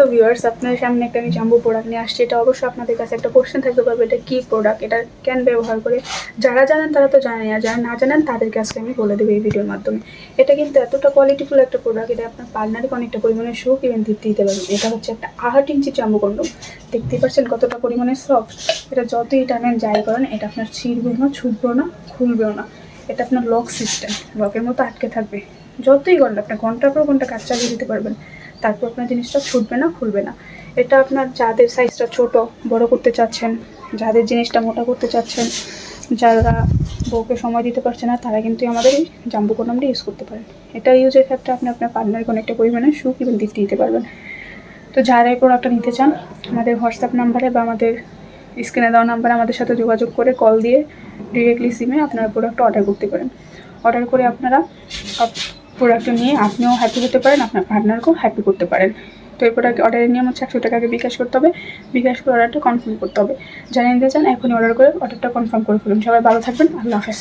Hello viewers, আপনাদের সামনে একটা আমি জাম্বো প্রোডাক্ট নিয়ে আসছি। এটা অবশ্যই আপনাদের কাছে একটা কোশ্চেন থাকতে পারবে, এটা কী প্রোডাক্ট, এটা কেন ব্যবহার করে। যারা জানেন তারা তো জানেন, আর যারা না জানেন তাদেরকে আজকে আমি বলে দেবো এই ভিডিওর মাধ্যমে। এটা কিন্তু এতটা কোয়ালিটিফুল একটা প্রোডাক্ট, এটা আপনার পার্টনারকে অনেকটা পরিমাণে সুখ এবং তৃপ্তি দিতে পারবেন। এটা হচ্ছে একটা 8 ইঞ্চি জাম্বো কন্ডম। দেখতেই পাচ্ছেন কতটা পরিমাণে সফট। এটা যতই টানেন যাই করেন, এটা আপনার ছিঁড়বেও না, ছুটবেও না, খুলবেও না। এটা আপনার লক সিস্টেম, লকের মতো আটকে থাকবে। যতই করেন আপনি ঘন্টার পর ঘন্টা কাজ চালিয়ে দিতে পারবেন, তারপর আপনার জিনিসটা ছুটবে না, খুলবে না। এটা আপনার যাদের সাইজটা ছোট বড় করতে চাচ্ছেন, যাদের জিনিসটা মোটা করতে চাচ্ছেন, যারা বউকে সময় দিতে পারছে না, তারা কিন্তু আমাদের এই জাম্বো কন্ডমটা ইউজ করতে পারেন। এটা ইউজের ক্ষেত্রে আপনি আপনার পার্টনারকে অনেকটা পরিমাণে সুখ এবং তৃপ্তি দিতে পারবেন। তো যারা এই প্রোডাক্টটা নিতে চান, আমাদের হোয়াটসঅ্যাপ নাম্বারে বা আমাদের স্ক্রিনে দেওয়া নাম্বারে আমাদের সাথে যোগাযোগ করে কল দিয়ে ডিরেক্টলি সিমে আপনারা প্রোডাক্টটা অর্ডার করতে পারেন। অর্ডার করে আপনারা প্রোডাক্টটা নিয়ে আপনিও হ্যাপি হতে পারেন, আপনার পার্টনারকেও হ্যাপি করতে পারেন। তো এই প্রোডাক্ট অর্ডারের নিয়ম হচ্ছে 100 টাকা আগে বিকাশ করতে হবে। বিকাশ করে অর্ডারটা কনফার্ম করতে হবে। যারা নিতে চান এখনই অর্ডার করে অর্ডারটা কনফার্ম করে ফেলুন। সবাই ভালো থাকবেন। আল্লাহ হাফেজ।